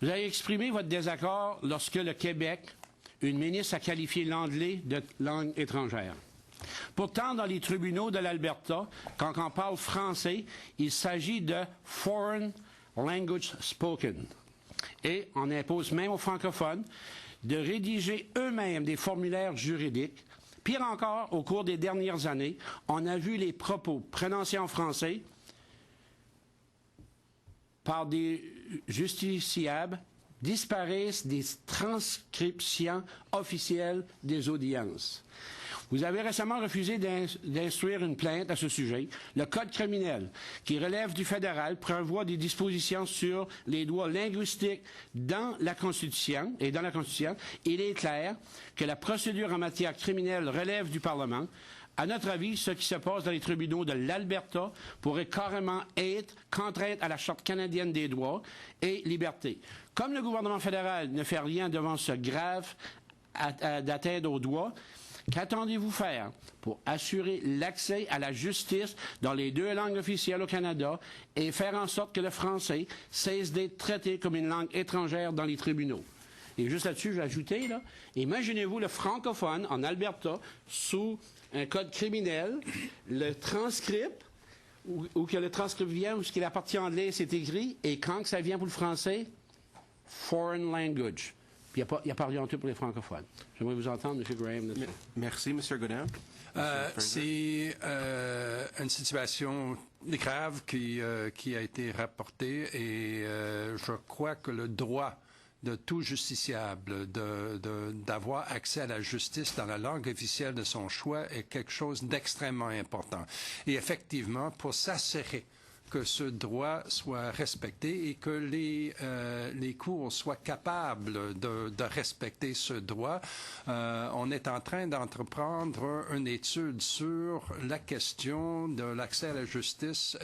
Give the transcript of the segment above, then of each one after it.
Vous avez exprimé votre désaccord lorsque le Québec, une ministre a qualifié l'anglais de langue étrangère. Pourtant, dans les tribunaux de l'Alberta, quand on parle français, il s'agit de « foreign language spoken ». Et on impose même aux francophones de rédiger eux-mêmes des formulaires juridiques. Pire encore, au cours des dernières années, on a vu les propos prononcés en français par des justiciables disparaissent des transcriptions officielles des audiences. Vous avez récemment refusé d'instruire une plainte à ce sujet. Le Code criminel, qui relève du fédéral, prévoit des dispositions sur les droits linguistiques dans la Constitution. Et dans la Constitution, il est clair que la procédure en matière criminelle relève du Parlement. À notre avis, ce qui se passe dans les tribunaux de l'Alberta pourrait carrément être contrainte à la Charte canadienne des droits et libertés. Comme le gouvernement fédéral ne fait rien devant ce grave d'atteinte aux droits, qu'attendez-vous faire pour assurer l'accès à la justice dans les deux langues officielles au Canada et faire en sorte que le français cesse d'être traité comme une langue étrangère dans les tribunaux? Et juste là-dessus, j'ai ajouté, là, imaginez-vous le francophone en Alberta sous un code criminel, le transcript, ou que le transcript vient, ou ce qui est la partie anglaise, c'est écrit, et quand ça vient pour le français, foreign language. Puis il n'y a pas rien en tout pour les francophones. J'aimerais vous entendre, M. Graham. Merci, M. Godin. C'est une situation grave qui a été rapportée et je crois que le droit de tout justiciable d'avoir accès à la justice dans la langue officielle de son choix est quelque chose d'extrêmement important. Et effectivement, pour s'assurer que ce droit soit respecté et que les cours soient capables de respecter ce droit. On est en train d'entreprendre une étude sur la question de l'accès à la justice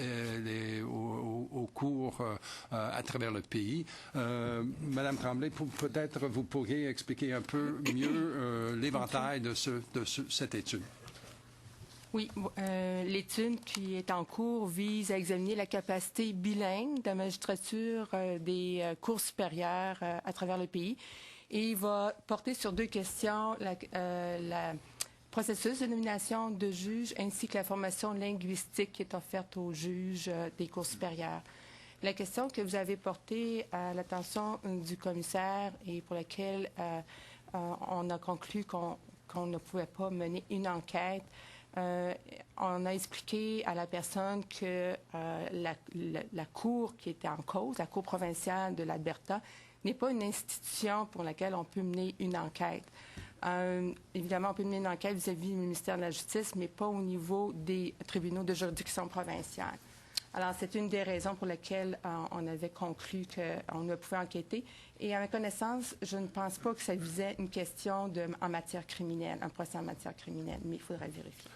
aux cours à travers le pays. Madame Tremblay, peut-être vous pourriez expliquer un peu mieux l'éventail de cette étude. Oui, l'étude qui est en cours vise à examiner la capacité bilingue de la magistrature des cours supérieures à travers le pays et va porter sur deux questions, la processus de nomination de juges ainsi que la formation linguistique qui est offerte aux juges des cours supérieurs. La question que vous avez portée à l'attention du commissaire et pour laquelle on a conclu qu'on ne pouvait pas mener une enquête, on a expliqué à la personne que la cour qui était en cause, la cour provinciale de l'Alberta, n'est pas une institution pour laquelle on peut mener une enquête. Évidemment, on peut mener une enquête vis-à-vis du ministère de la Justice, mais pas au niveau des tribunaux de juridiction provinciale. Alors, c'est une des raisons pour lesquelles on avait conclu qu'on ne pouvait enquêter. Et à ma connaissance, je ne pense pas que ça visait une question en matière criminelle, un procès en matière criminelle, mais il faudrait vérifier.